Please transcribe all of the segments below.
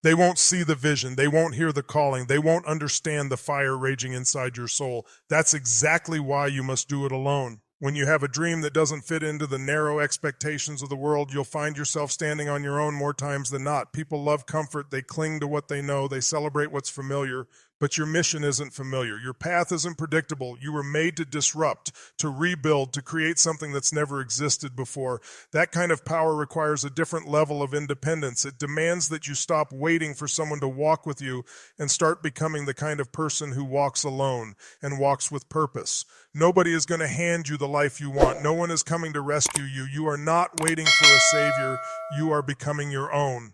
They won't see the vision. They won't hear the calling. They won't understand the fire raging inside your soul. That's exactly why you must do it alone. When you have a dream that doesn't fit into the narrow expectations of the world, you'll find yourself standing on your own more times than not. People love comfort. They cling to what they know. They celebrate what's familiar. But your mission isn't familiar. Your path isn't predictable. You were made to disrupt, to rebuild, to create something that's never existed before. That kind of power requires a different level of independence. It demands that you stop waiting for someone to walk with you and start becoming the kind of person who walks alone and walks with purpose. Nobody is going to hand you the life you want. No one is coming to rescue you. You are not waiting for a savior. You are becoming your own.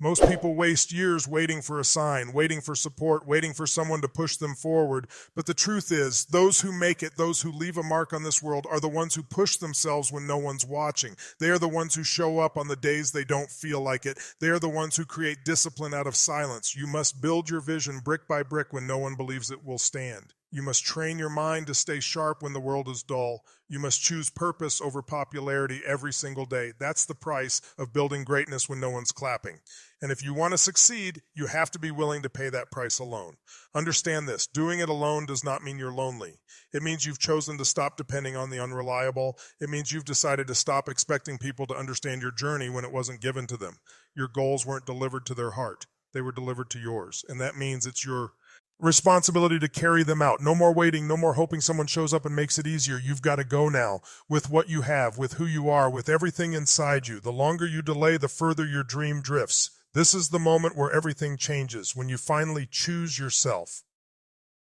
Most people waste years waiting for a sign, waiting for support, waiting for someone to push them forward. But the truth is, those who make it, those who leave a mark on this world, are the ones who push themselves when no one's watching. They are the ones who show up on the days they don't feel like it. They are the ones who create discipline out of silence. You must build your vision brick by brick when no one believes it will stand. You must train your mind to stay sharp when the world is dull. You must choose purpose over popularity every single day. That's the price of building greatness when no one's clapping. And if you want to succeed, you have to be willing to pay that price alone. Understand this. Doing it alone does not mean you're lonely. It means you've chosen to stop depending on the unreliable. It means you've decided to stop expecting people to understand your journey when it wasn't given to them. Your goals weren't delivered to their heart. They were delivered to yours. And that means it's your responsibility to carry them out. No more waiting, no more hoping someone shows up and makes it easier. You've got to go now with what you have, with who you are, with everything inside you. The longer you delay, the further your dream drifts. This is the moment where everything changes, when you finally choose yourself.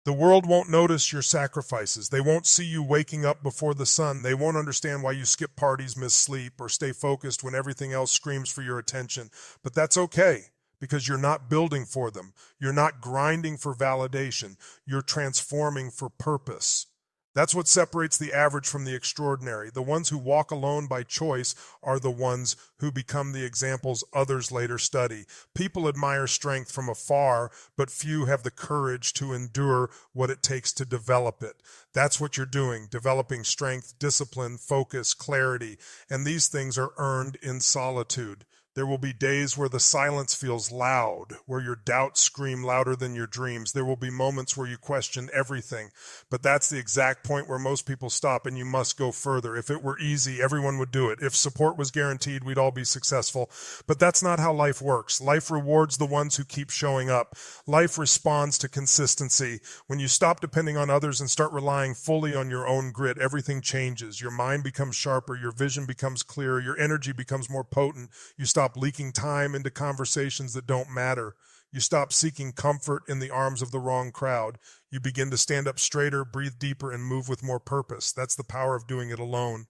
The world won't notice your sacrifices. They won't see you waking up before the sun. They won't understand why you skip parties, miss sleep, or stay focused when everything else screams for your attention. But that's okay, because you're not building for them. You're not grinding for validation. You're transforming for purpose. That's what separates the average from the extraordinary. The ones who walk alone by choice are the ones who become the examples others later study. People admire strength from afar, but few have the courage to endure what it takes to develop it. That's what you're doing, developing strength, discipline, focus, clarity, and these things are earned in solitude. There will be days where the silence feels loud, where your doubts scream louder than your dreams. There will be moments where you question everything. But that's the exact point where most people stop, and you must go further. If it were easy, everyone would do it. If support was guaranteed, we'd all be successful. But that's not how life works. Life rewards the ones who keep showing up. Life responds to consistency. When you stop depending on others and start relying fully on your own grit, everything changes. Your mind becomes sharper, your vision becomes clearer, your energy becomes more potent. You stop leaking time into conversations that don't matter. You stop seeking comfort in the arms of the wrong crowd. You begin to stand up straighter, breathe deeper, and move with more purpose. That's the power of doing it alone.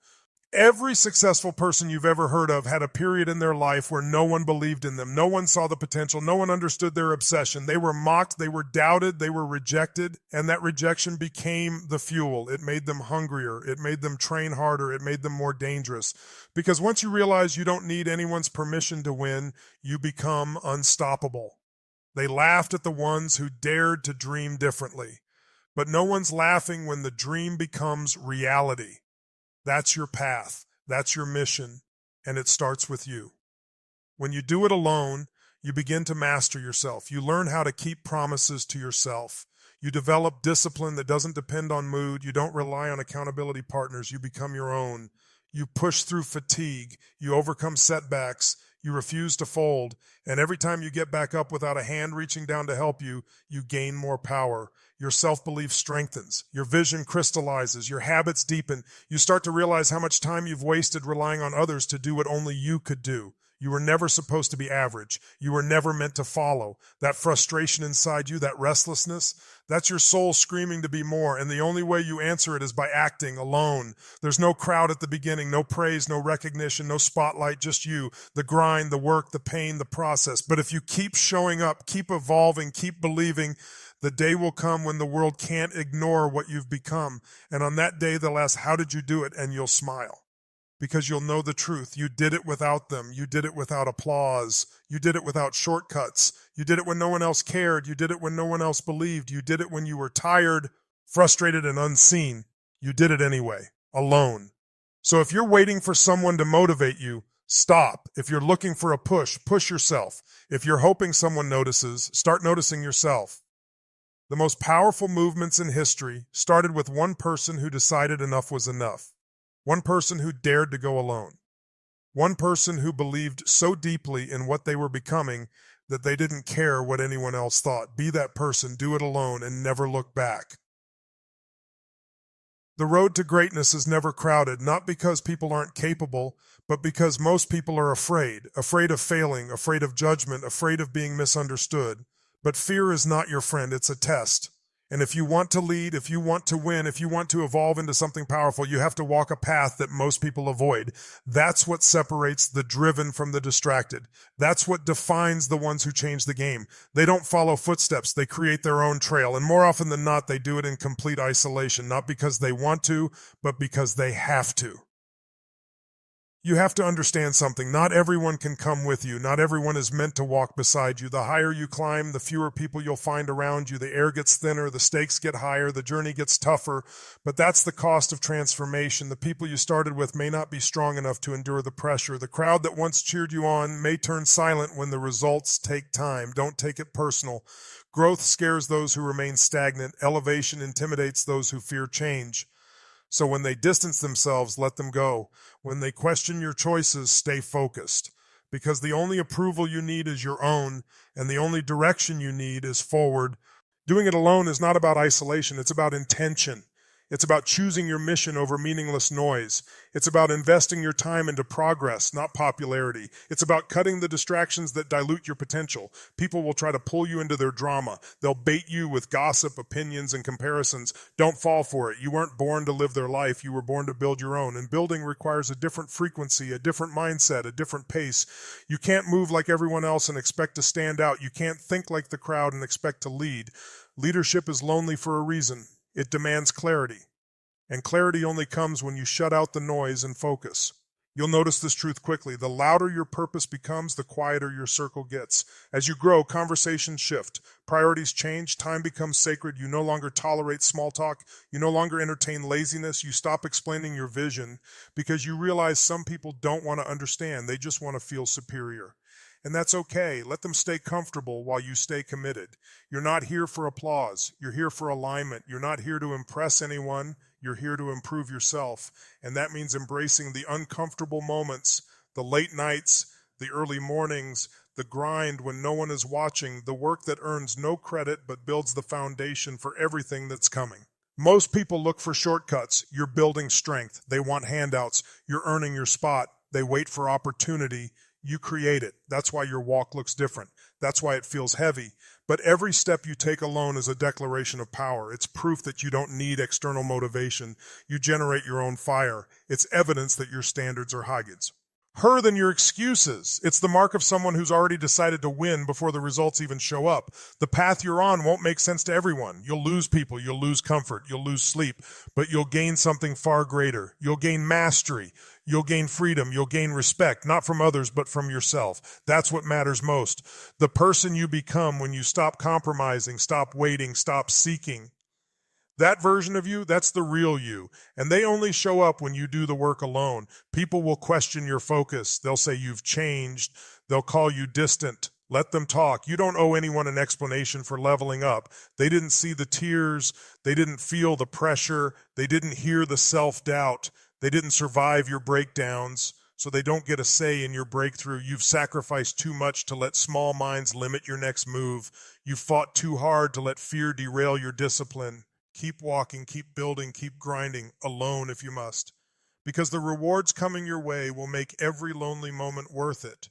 Every successful person you've ever heard of had a period in their life where no one believed in them. No one saw the potential. No one understood their obsession. They were mocked. They were doubted. They were rejected. And that rejection became the fuel. It made them hungrier. It made them train harder. It made them more dangerous. Because once you realize you don't need anyone's permission to win, you become unstoppable. They laughed at the ones who dared to dream differently. But no one's laughing when the dream becomes reality. That's your path. That's your mission. And it starts with you. When you do it alone, you begin to master yourself. You learn how to keep promises to yourself. You develop discipline that doesn't depend on mood. You don't rely on accountability partners. You become your own. You push through fatigue. You overcome setbacks. You refuse to fold. And every time you get back up without a hand reaching down to help you, you gain more power. Your self-belief strengthens. Your vision crystallizes. Your habits deepen. You start to realize how much time you've wasted relying on others to do what only you could do. You were never supposed to be average. You were never meant to follow. That frustration inside you, that restlessness, that's your soul screaming to be more. And the only way you answer it is by acting alone. There's no crowd at the beginning, no praise, no recognition, no spotlight, just you. The grind, the work, the pain, the process. But if you keep showing up, keep evolving, keep believing, the day will come when the world can't ignore what you've become. And on that day, they'll ask, how did you do it? And you'll smile. Because you'll know the truth. You did it without them. You did it without applause. You did it without shortcuts. You did it when no one else cared. You did it when no one else believed. You did it when you were tired, frustrated, and unseen. You did it anyway, alone. So if you're waiting for someone to motivate you, Stop. If you're looking for a push, push yourself. If you're hoping someone notices, start noticing yourself. The most powerful movements in history started with one person who decided enough was enough. One person who dared to go alone. One person who believed so deeply in what they were becoming that they didn't care what anyone else thought. Be that person, do it alone, and never look back. The road to greatness is never crowded, not because people aren't capable, but because most people are afraid of failing, afraid of judgment, afraid of being misunderstood. But fear is not your friend, it's a test. And if you want to lead, if you want to win, if you want to evolve into something powerful, you have to walk a path that most people avoid. That's what separates the driven from the distracted. That's what defines the ones who change the game. They don't follow footsteps, they create their own trail. And more often than not, they do it in complete isolation, not because they want to, but because they have to. You have to understand something. Not everyone can come with you. Not everyone is meant to walk beside you. The higher you climb, the fewer people you'll find around you. The air gets thinner, the stakes get higher, the journey gets tougher. But that's the cost of transformation. The people you started with may not be strong enough to endure the pressure. The crowd that once cheered you on may turn silent when the results take time. Don't take it personal. Growth scares those who remain stagnant. Elevation intimidates those who fear change. So when they distance themselves, let them go. When they question your choices, stay focused. Because the only approval you need is your own, and the only direction you need is forward. Doing it alone is not about isolation, it's about intention. It's about choosing your mission over meaningless noise. It's about investing your time into progress, not popularity. It's about cutting the distractions that dilute your potential. People will try to pull you into their drama. They'll bait you with gossip, opinions, and comparisons. Don't fall for it. You weren't born to live their life. You were born to build your own. And building requires a different frequency, a different mindset, a different pace. You can't move like everyone else and expect to stand out. You can't think like the crowd and expect to lead. Leadership is lonely for a reason. It demands clarity. And clarity only comes when you shut out the noise and focus. You'll notice this truth quickly. The louder your purpose becomes, the quieter your circle gets. As you grow, conversations shift. Priorities change. Time becomes sacred. You no longer tolerate small talk. You no longer entertain laziness. You stop explaining your vision because you realize some people don't want to understand. They just want to feel superior. And that's okay. Let them stay comfortable while you stay committed. You're not here for applause. You're here for alignment. You're not here to impress anyone. You're here to improve yourself. And that means embracing the uncomfortable moments, the late nights, the early mornings, the grind when no one is watching, the work that earns no credit but builds the foundation for everything that's coming. Most people look for shortcuts. You're building strength. They want handouts. You're earning your spot. They wait for opportunity. You create it. That's why your walk looks different. That's why it feels heavy. But every step you take alone is a declaration of power. It's proof that you don't need external motivation. You generate your own fire. It's evidence that your standards are higher than your excuses. It's the mark of someone who's already decided to win before the results even show up. The path you're on won't make sense to everyone. You'll lose people, you'll lose comfort, you'll lose sleep, but you'll gain something far greater. You'll gain mastery, you'll gain freedom, you'll gain respect, not from others, but from yourself. That's what matters most. The person you become when you stop compromising, stop waiting, stop seeking. That version of you, that's the real you. And they only show up when you do the work alone. People will question your focus. They'll say you've changed. They'll call you distant. Let them talk. You don't owe anyone an explanation for leveling up. They didn't see the tears. They didn't feel the pressure. They didn't hear the self-doubt. They didn't survive your breakdowns, so they don't get a say in your breakthrough. You've sacrificed too much to let small minds limit your next move. You've fought too hard to let fear derail your discipline. Keep walking, keep building, keep grinding, alone if you must. Because the rewards coming your way will make every lonely moment worth it.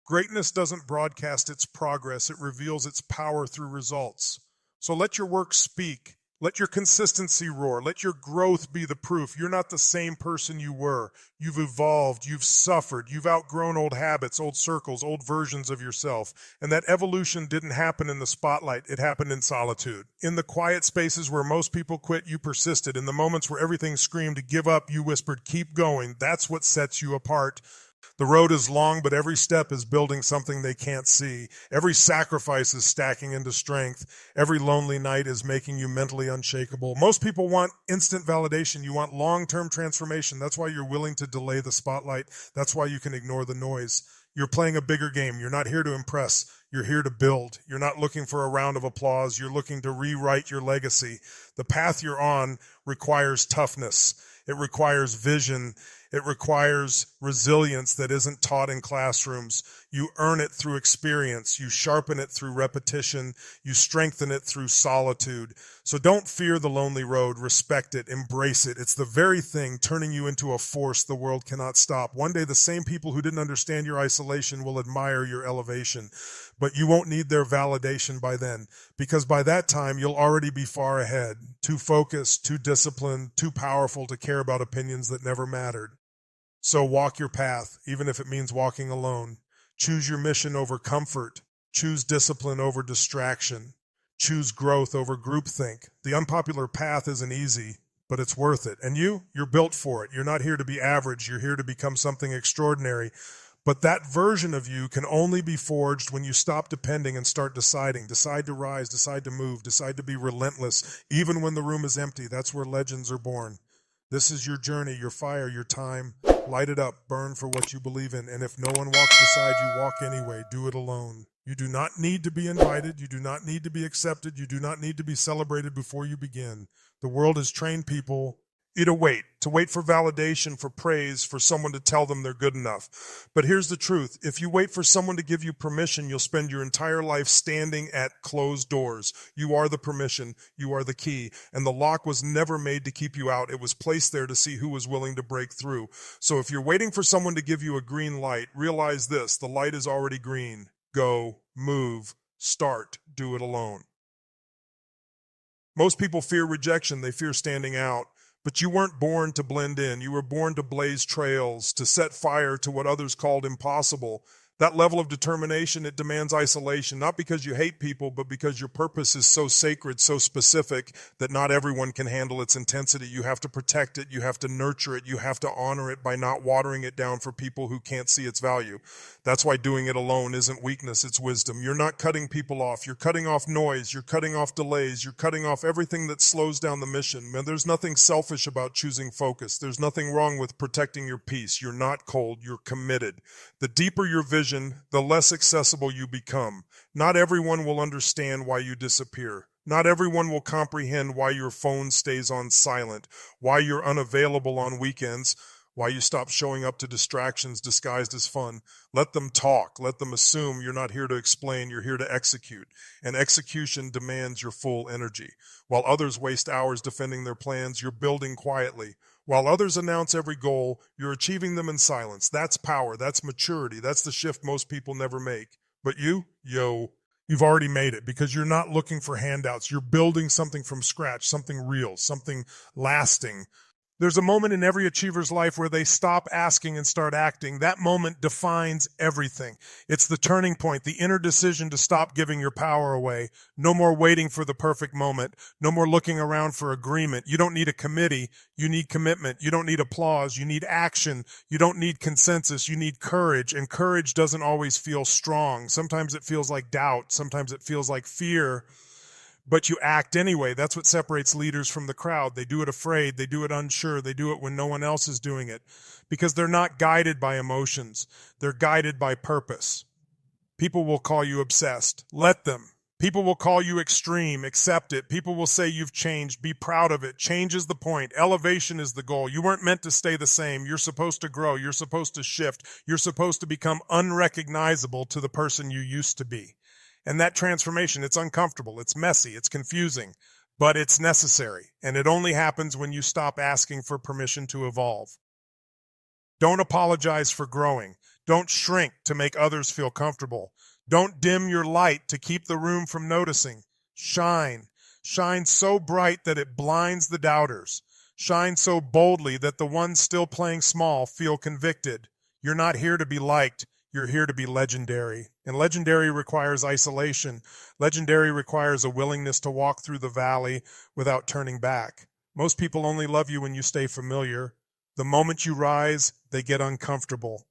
Greatness doesn't broadcast its progress, it reveals its power through results. So let your work speak. Let your consistency roar. Let your growth be the proof. You're not the same person you were. You've evolved. You've suffered. You've outgrown old habits, old circles, old versions of yourself. And that evolution didn't happen in the spotlight. It happened in solitude. In the quiet spaces where most people quit, you persisted. In the moments where everything screamed, give up, you whispered, keep going. That's what sets you apart. The road is long, but every step is building something they can't see. Every sacrifice is stacking into strength. Every lonely night is making you mentally unshakable. Most people want instant validation. You want long-term transformation. That's why you're willing to delay the spotlight. That's why you can ignore the noise. You're playing a bigger game. You're not here to impress. You're here to build. You're not looking for a round of applause. You're looking to rewrite your legacy. The path you're on requires toughness. It requires vision. It requires resilience that isn't taught in classrooms. You earn it through experience. You sharpen it through repetition. You strengthen it through solitude. So don't fear the lonely road. Respect it. Embrace it. It's the very thing turning you into a force the world cannot stop. One day, the same people who didn't understand your isolation will admire your elevation. But you won't need their validation by then, because by that time, you'll already be far ahead, too focused, too disciplined, too powerful to care about opinions that never mattered. So walk your path, even if it means walking alone. Choose your mission over comfort. Choose discipline over distraction. Choose growth over groupthink. The unpopular path isn't easy, but it's worth it. And you're built for it. You're not here to be average. You're here to become something extraordinary. But that version of you can only be forged when you stop depending and start deciding. Decide to rise, decide to move, decide to be relentless, even when the room is empty. That's where legends are born. This is your journey, your fire, your time. Light it up, burn for what you believe in. And if no one walks beside you, walk anyway. Do it alone. You do not need to be invited. You do not need to be accepted. You do not need to be celebrated before you begin. The world has trained people to wait for validation, for praise, for someone to tell them they're good enough. But here's the truth. If you wait for someone to give you permission, you'll spend your entire life standing at closed doors. You are the permission. You are the key. And the lock was never made to keep you out. It was placed there to see who was willing to break through. So if you're waiting for someone to give you a green light, realize this: the light is already green. Go, move, start, do it alone. Most people fear rejection. They fear standing out. But you weren't born to blend in. You were born to blaze trails, to set fire to what others called impossible. That level of determination, it demands isolation, not because you hate people, but because your purpose is so sacred, so specific, that not everyone can handle its intensity. You have to protect it. You have to nurture it. You have to honor it by not watering it down for people who can't see its value. That's why doing it alone isn't weakness, it's wisdom. You're not cutting people off. You're cutting off noise. You're cutting off delays. You're cutting off everything that slows down the mission. Man, there's nothing selfish about choosing focus. There's nothing wrong with protecting your peace. You're not cold. You're committed. The deeper your vision, the less accessible you become. Not everyone will understand why you disappear. Not everyone will comprehend why your phone stays on silent, why you're unavailable on weekends, why you stop showing up to distractions disguised as fun. Let them talk. Let them assume you're not here to explain, you're here to execute. And execution demands your full energy. While others waste hours defending their plans, you're building quietly. While others announce every goal, you're achieving them in silence. That's power. That's maturity. That's the shift most people never make. But you've already made it, because you're not looking for handouts. You're building something from scratch, something real, something lasting. There's a moment in every achiever's life where they stop asking and start acting. That moment defines everything. It's the turning point, the inner decision to stop giving your power away. No more waiting for the perfect moment. No more looking around for agreement. You don't need a committee. You need commitment. You don't need applause. You need action. You don't need consensus. You need courage. And courage doesn't always feel strong. Sometimes it feels like doubt. Sometimes it feels like fear. But you act anyway. That's what separates leaders from the crowd. They do it afraid. They do it unsure. They do it when no one else is doing it, because they're not guided by emotions. They're guided by purpose. People will call you obsessed. Let them. People will call you extreme. Accept it. People will say you've changed. Be proud of it. Change is the point. Elevation is the goal. You weren't meant to stay the same. You're supposed to grow. You're supposed to shift. You're supposed to become unrecognizable to the person you used to be. And that transformation, it's uncomfortable, it's messy, it's confusing, but it's necessary. And it only happens when you stop asking for permission to evolve. Don't apologize for growing. Don't shrink to make others feel comfortable. Don't dim your light to keep the room from noticing. Shine. Shine so bright that it blinds the doubters. Shine so boldly that the ones still playing small feel convicted. You're not here to be liked. You're here to be legendary. And legendary requires isolation. Legendary requires a willingness to walk through the valley without turning back. Most people only love you when you stay familiar. The moment you rise, they get uncomfortable.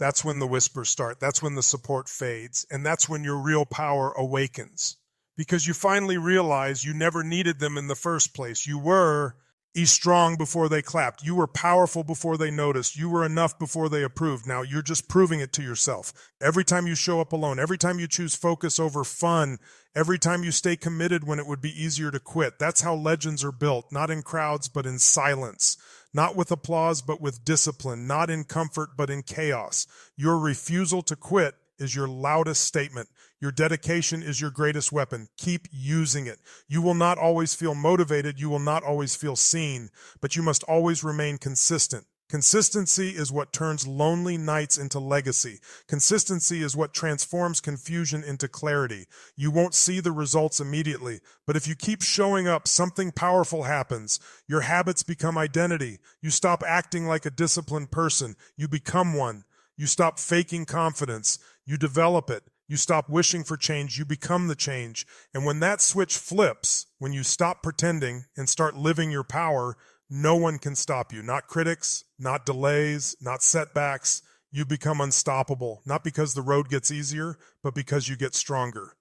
That's when the whispers start. That's when the support fades. And that's when your real power awakens. Because you finally realize you never needed them in the first place. You were strong before they clapped. You were powerful before they noticed. You were enough before they approved. Now you're just proving it to yourself. Every time you show up alone, every time you choose focus over fun, every time you stay committed when it would be easier to quit. That's how legends are built, not in crowds, but in silence. Not with applause, but with discipline. Not in comfort, but in chaos. Your refusal to quit is your loudest statement. Your dedication is your greatest weapon. Keep using it. You will not always feel motivated. You will not always feel seen, but you must always remain consistent. Consistency is what turns lonely nights into legacy. Consistency is what transforms confusion into clarity. You won't see the results immediately, but if you keep showing up, something powerful happens. Your habits become identity. You stop acting like a disciplined person. You become one. You stop faking confidence. You develop it. You stop wishing for change. You become the change. And when that switch flips, when you stop pretending and start living your power, no one can stop you. Not critics, not delays, not setbacks. You become unstoppable, not because the road gets easier, but because you get stronger.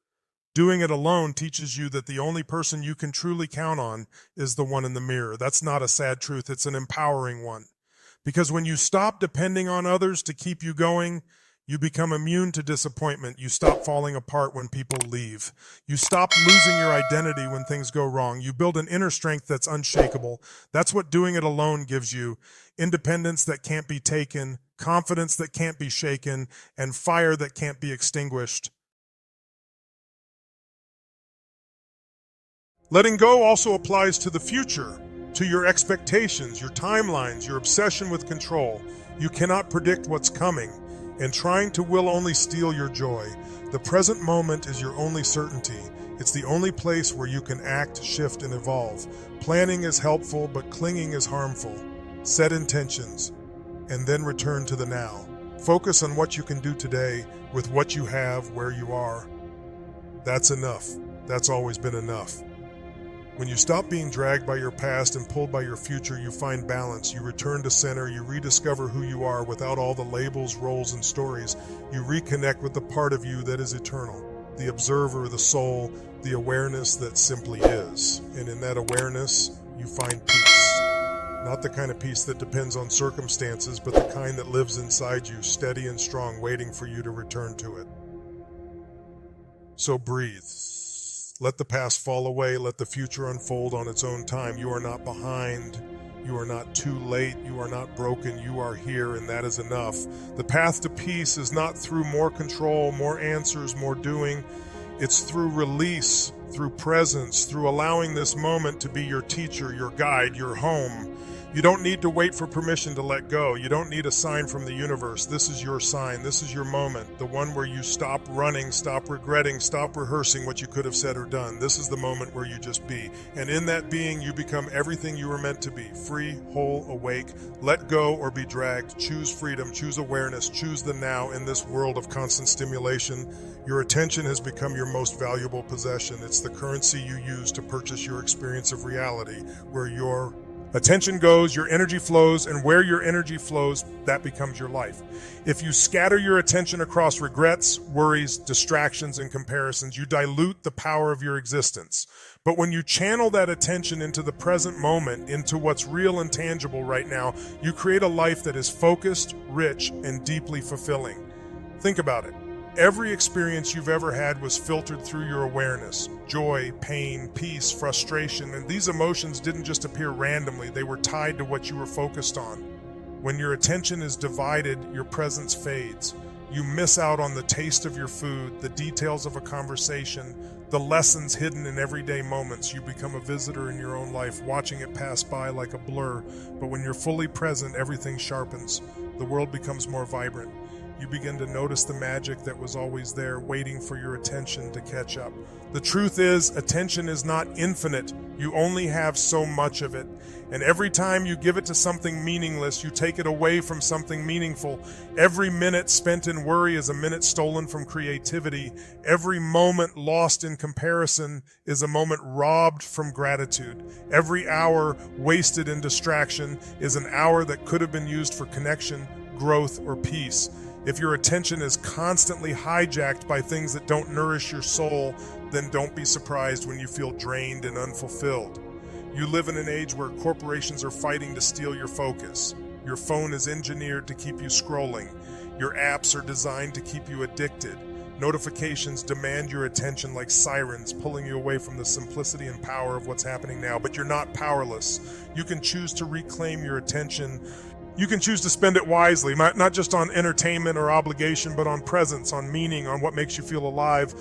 Doing it alone teaches you that the only person you can truly count on is the one in the mirror. That's not a sad truth. It's an empowering one. Because when you stop depending on others to keep you going, you become immune to disappointment. You stop falling apart when people leave. You stop losing your identity when things go wrong. You build an inner strength that's unshakable. That's what doing it alone gives you. Independence that can't be taken, confidence that can't be shaken, and fire that can't be extinguished. Letting go also applies to the future, to your expectations, your timelines, your obsession with control. You cannot predict what's coming. And trying to will only steal your joy. The present moment is your only certainty. It's the only place where you can act, shift, and evolve. Planning is helpful, but clinging is harmful. Set intentions, and then return to the now. Focus on what you can do today with what you have where you are. That's enough. That's always been enough. When you stop being dragged by your past and pulled by your future, you find balance. You return to center. You rediscover who you are without all the labels, roles, and stories. You reconnect with the part of you that is eternal, the observer, the soul, the awareness that simply is. And in that awareness, you find peace. Not the kind of peace that depends on circumstances, but the kind that lives inside you, steady and strong, waiting for you to return to it. So breathe. Let the past fall away. Let the future unfold on its own time. You are not behind. You are not too late. You are not broken. You are here, and that is enough. The path to peace is not through more control, more answers, more doing. It's through release, through presence, through allowing this moment to be your teacher, your guide, your home. You don't need to wait for permission to let go. You don't need a sign from the universe. This is your sign. This is your moment. The one where you stop running, stop regretting, stop rehearsing what you could have said or done. This is the moment where you just be. And in that being, you become everything you were meant to be. Free, whole, awake. Let go or be dragged. Choose freedom. Choose awareness. Choose the now in this world of constant stimulation. Your attention has become your most valuable possession. It's the currency you use to purchase your experience of reality, where your attention goes, your energy flows, and where your energy flows, that becomes your life. If you scatter your attention across regrets, worries, distractions, and comparisons, you dilute the power of your existence. But when you channel that attention into the present moment, into what's real and tangible right now, you create a life that is focused, rich, and deeply fulfilling. Think about it. Every experience you've ever had was filtered through your awareness. Joy, pain, peace, frustration, and these emotions didn't just appear randomly. They were tied to what you were focused on. When your attention is divided, your presence fades. You miss out on the taste of your food, the details of a conversation, the lessons hidden in everyday moments. You become a visitor in your own life, watching it pass by like a blur. But when you're fully present, everything sharpens. The world becomes more vibrant. You begin to notice the magic that was always there, waiting for your attention to catch up. The truth is, attention is not infinite. You only have so much of it. And every time you give it to something meaningless, you take it away from something meaningful. Every minute spent in worry is a minute stolen from creativity. Every moment lost in comparison is a moment robbed from gratitude. Every hour wasted in distraction is an hour that could have been used for connection, growth, or peace. If your attention is constantly hijacked by things that don't nourish your soul, then don't be surprised when you feel drained and unfulfilled. You live in an age where corporations are fighting to steal your focus. Your phone is engineered to keep you scrolling. Your apps are designed to keep you addicted. Notifications demand your attention like sirens, pulling you away from the simplicity and power of what's happening now. But you're not powerless. You can choose to reclaim your attention. You can choose to spend it wisely, not just on entertainment or obligation, but on presence, on meaning, on what makes you feel alive.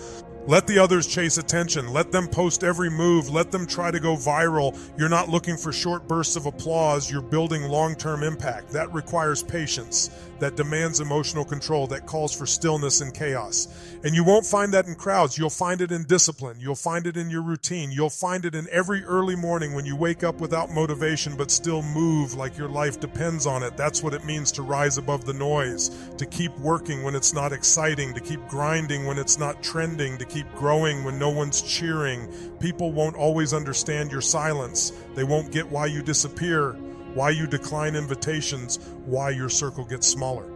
Let the others chase attention. Let them post every move. Let them try to go viral. You're not looking for short bursts of applause. You're building long-term impact. That requires patience. That demands emotional control. That calls for stillness and chaos. And you won't find that in crowds. You'll find it in discipline. You'll find it in your routine. You'll find it in every early morning when you wake up without motivation but still move like your life depends on it. That's what it means to rise above the noise, to keep working when it's not exciting, to keep grinding when it's not trending, to keep growing when no one's cheering. People won't always understand your silence. They won't get why you disappear, why you decline invitations, why your circle gets smaller.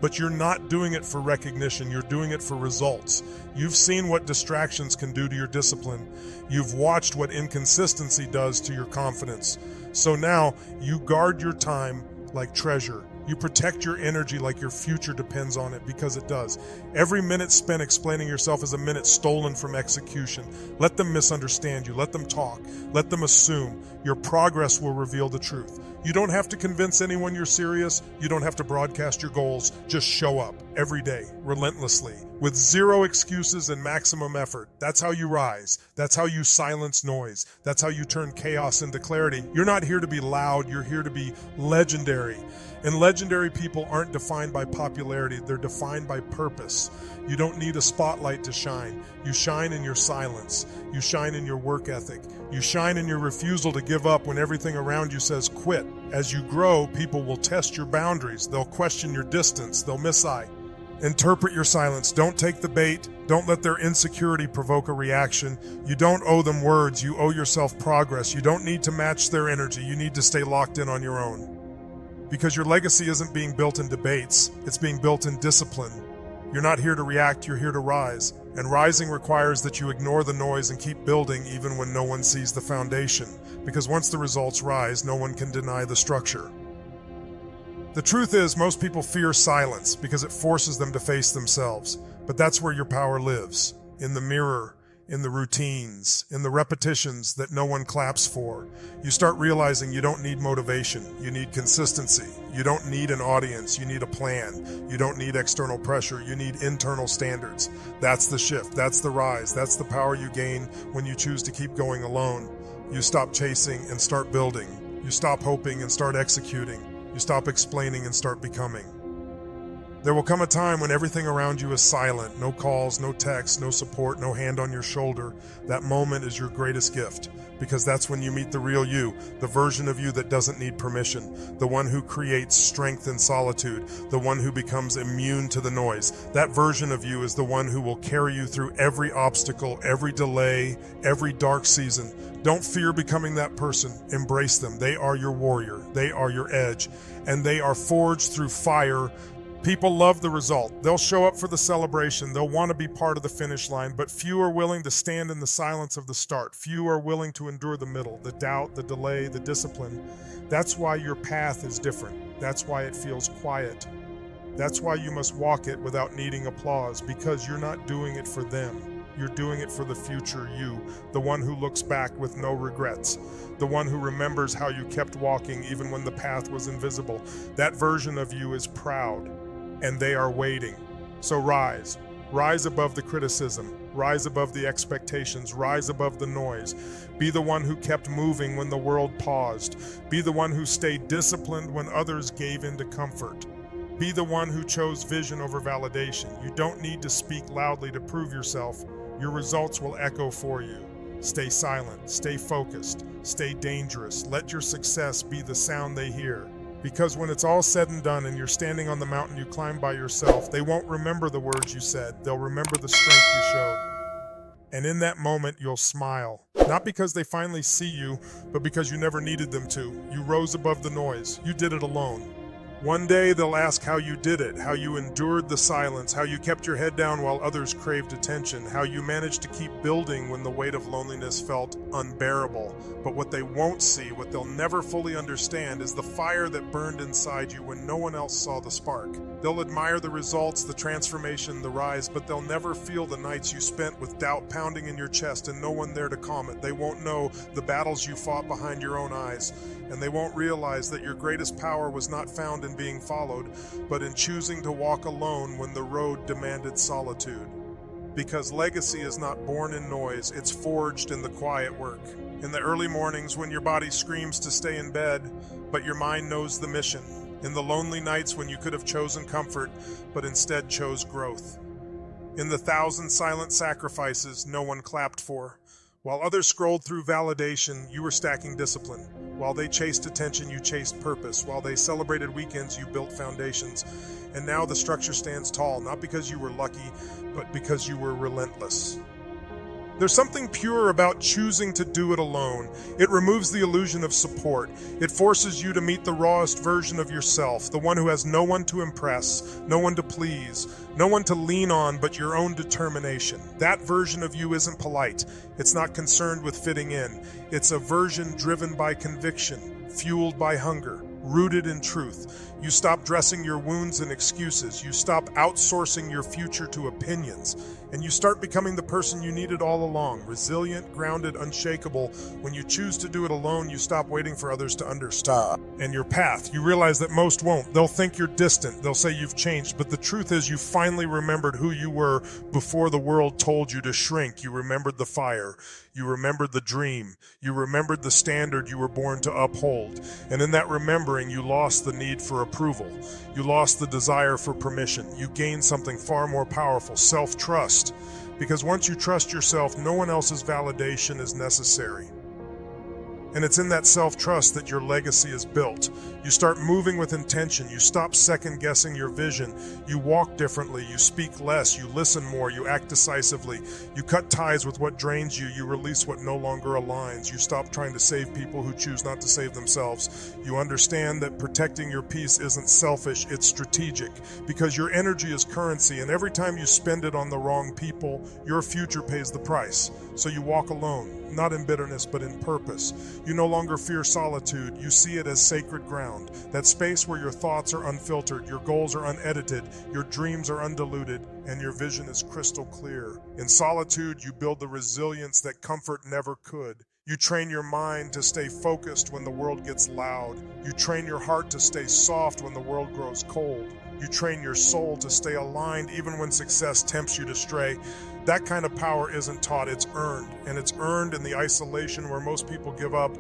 But you're not doing it for recognition. You're doing it for results. You've seen what distractions can do to your discipline. You've watched what inconsistency does to your confidence. So now you guard your time like treasure. You protect your energy like your future depends on it, because it does. Every minute spent explaining yourself is a minute stolen from execution. Let them misunderstand you. Let them talk. Let them assume. Your progress will reveal the truth. You don't have to convince anyone you're serious. You don't have to broadcast your goals. Just show up every day, relentlessly, with zero excuses and maximum effort. That's how you rise. That's how you silence noise. That's how you turn chaos into clarity. You're not here to be loud. You're here to be legendary. And legendary people aren't defined by popularity. They're defined by purpose. You don't need a spotlight to shine. You shine in your silence. You shine in your work ethic. You shine in your refusal to give up when everything around you says quit. As you grow, people will test your boundaries. They'll question your distance. They'll miss-eye. Interpret your silence. Don't take the bait. Don't let their insecurity provoke a reaction. You don't owe them words. You owe yourself progress. You don't need to match their energy. You need to stay locked in on your own. Because your legacy isn't being built in debates. It's being built in discipline. You're not here to react. You're here to rise. And rising requires that you ignore the noise and keep building even when no one sees the foundation. Because once the results rise, no one can deny the structure. The truth is, most people fear silence because it forces them to face themselves. But that's where your power lives. In the mirror, in the routines, in the repetitions that no one claps for. You start realizing you don't need motivation. You need consistency. You don't need an audience. You need a plan. You don't need external pressure. You need internal standards. That's the shift. That's the rise. That's the power you gain when you choose to keep going alone. You stop chasing and start building. You stop hoping and start executing. You stop explaining and start becoming. There will come a time when everything around you is silent. No calls, no texts, no support, no hand on your shoulder. That moment is your greatest gift, because that's when you meet the real you, the version of you that doesn't need permission, the one who creates strength in solitude, the one who becomes immune to the noise. That version of you is the one who will carry you through every obstacle, every delay, every dark season. Don't fear becoming that person. Embrace them. They are your warrior. They are your edge, and they are forged through fire. People love the result. They'll show up for the celebration. They'll want to be part of the finish line, but few are willing to stand in the silence of the start. Few are willing to endure the middle, the doubt, the delay, the discipline. That's why your path is different. That's why it feels quiet. That's why you must walk it without needing applause, because you're not doing it for them. You're doing it for the future you, the one who looks back with no regrets, the one who remembers how you kept walking even when the path was invisible. That version of you is proud, and they are waiting. So rise. Rise above the criticism. Rise above the expectations. Rise above the noise. Be the one who kept moving when the world paused. Be the one who stayed disciplined when others gave in to comfort. Be the one who chose vision over validation. You don't need to speak loudly to prove yourself. Your results will echo for you. Stay silent. Stay focused. Stay dangerous. Let your success be the sound they hear. Because when it's all said and done and you're standing on the mountain you climbed by yourself, they won't remember the words you said. They'll remember the strength you showed. And in that moment, you'll smile. Not because they finally see you, but because you never needed them to. You rose above the noise. You did it alone. One day they'll ask how you did it, how you endured the silence, how you kept your head down while others craved attention, how you managed to keep building when the weight of loneliness felt unbearable. But what they won't see, what they'll never fully understand, is the fire that burned inside you when no one else saw the spark. They'll admire the results, the transformation, the rise, but they'll never feel the nights you spent with doubt pounding in your chest and no one there to calm it. They won't know the battles you fought behind your own eyes, and they won't realize that your greatest power was not found in being followed, but in choosing to walk alone when the road demanded solitude. Because legacy is not born in noise, it's forged in the quiet work. In the early mornings when your body screams to stay in bed, but your mind knows the mission. In the lonely nights when you could have chosen comfort, but instead chose growth. In the 1,000 silent sacrifices no one clapped for. While others scrolled through validation, you were stacking discipline. While they chased attention, you chased purpose. While they celebrated weekends, you built foundations. And now the structure stands tall, not because you were lucky, but because you were relentless. There's something pure about choosing to do it alone. It removes the illusion of support. It forces you to meet the rawest version of yourself, the one who has no one to impress, no one to please, no one to lean on but your own determination. That version of you isn't polite. It's not concerned with fitting in. It's a version driven by conviction, fueled by hunger, rooted in truth. You stop dressing your wounds in excuses. You stop outsourcing your future to opinions. And you start becoming the person you needed all along, resilient, grounded, unshakable. When you choose to do it alone, you stop waiting for others to understand. And your path, you realize that most won't. They'll think you're distant. They'll say you've changed. But the truth is you finally remembered who you were before the world told you to shrink. You remembered the fire. You remembered the dream. You remembered the standard you were born to uphold. And in that remembering, you lost the need for approval. You lost the desire for permission. You gained something far more powerful, self-trust. Because once you trust yourself, no one else's validation is necessary. And it's in that self-trust that your legacy is built. You start moving with intention. You stop second-guessing your vision. You walk differently. You speak less. You listen more. You act decisively. You cut ties with what drains you. You release what no longer aligns. You stop trying to save people who choose not to save themselves. You understand that protecting your peace isn't selfish, it's strategic. Because your energy is currency, and every time you spend it on the wrong people, your future pays the price. So you walk alone, not in bitterness, but in purpose. You no longer fear solitude. You see it as sacred ground. That space where your thoughts are unfiltered, your goals are unedited, your dreams are undiluted, and your vision is crystal clear. In solitude, you build the resilience that comfort never could. You train your mind to stay focused when the world gets loud. You train your heart to stay soft when the world grows cold. You train your soul to stay aligned even when success tempts you to stray. That kind of power isn't taught, it's earned. And it's earned in the isolation where most people give up.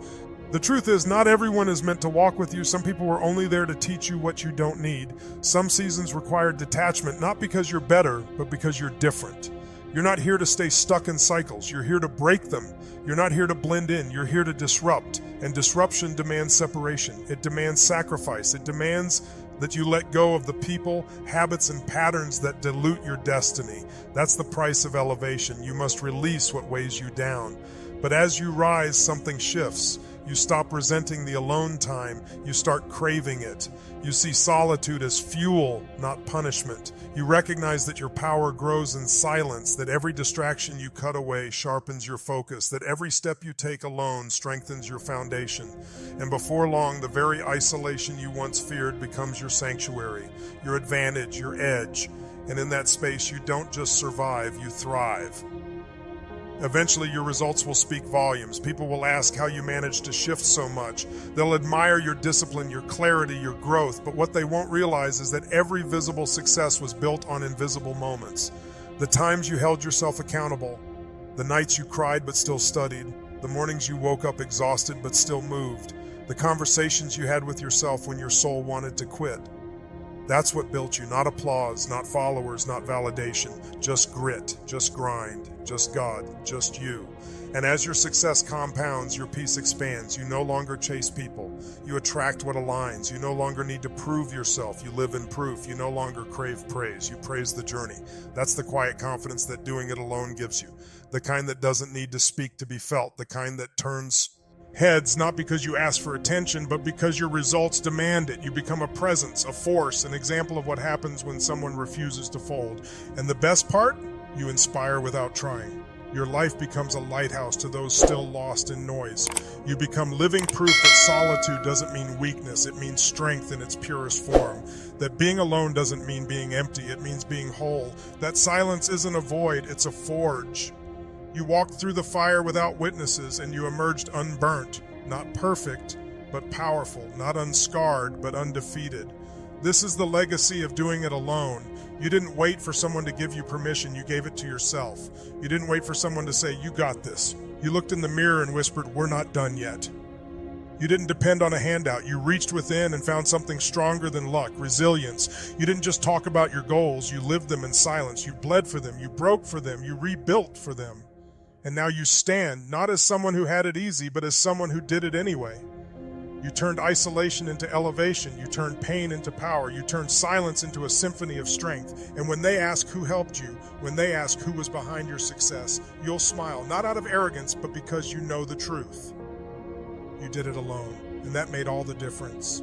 The truth is, not everyone is meant to walk with you. Some people were only there to teach you what you don't need. Some seasons require detachment, not because you're better, but because you're different. You're not here to stay stuck in cycles. You're here to break them. You're not here to blend in. You're here to disrupt. And disruption demands separation. It demands sacrifice. It demands that you let go of the people, habits, and patterns that dilute your destiny. That's the price of elevation. You must release what weighs you down. But as you rise, something shifts. You stop resenting the alone time. You start craving it. You see solitude as fuel, not punishment. You recognize that your power grows in silence, that every distraction you cut away sharpens your focus, that every step you take alone strengthens your foundation. And before long, the very isolation you once feared becomes your sanctuary, your advantage, your edge. And in that space, you don't just survive, you thrive. Eventually, your results will speak volumes. People will ask how you managed to shift so much. They'll admire your discipline, your clarity, your growth, but what they won't realize is that every visible success was built on invisible moments. The times you held yourself accountable, the nights you cried but still studied, the mornings you woke up exhausted but still moved, the conversations you had with yourself when your soul wanted to quit. That's what built you, not applause, not followers, not validation, just grit, just grind, just God, just you. And as your success compounds, your peace expands. You no longer chase people. You attract what aligns. You no longer need to prove yourself. You live in proof. You no longer crave praise. You praise the journey. That's the quiet confidence that doing it alone gives you. The kind that doesn't need to speak to be felt. The kind that turns Heads, not because you ask for attention, but because your results demand it. You become a presence, a force, an example of what happens when someone refuses to fold. And the best part? You inspire without trying. Your life becomes a lighthouse to those still lost in noise. You become living proof that solitude doesn't mean weakness, it means strength in its purest form. That being alone doesn't mean being empty, it means being whole. That silence isn't a void, it's a forge. You walked through the fire without witnesses, and you emerged unburnt, not perfect, but powerful, not unscarred, but undefeated. This is the legacy of doing it alone. You didn't wait for someone to give you permission, you gave it to yourself. You didn't wait for someone to say, "You got this." You looked in the mirror and whispered, "We're not done yet." You didn't depend on a handout. You reached within and found something stronger than luck, resilience. You didn't just talk about your goals, you lived them in silence. You bled for them, you broke for them, you rebuilt for them. And now you stand, not as someone who had it easy, but as someone who did it anyway. You turned isolation into elevation. You turned pain into power. You turned silence into a symphony of strength. And when they ask who helped you, when they ask who was behind your success, you'll smile, not out of arrogance, but because you know the truth. You did it alone, and that made all the difference.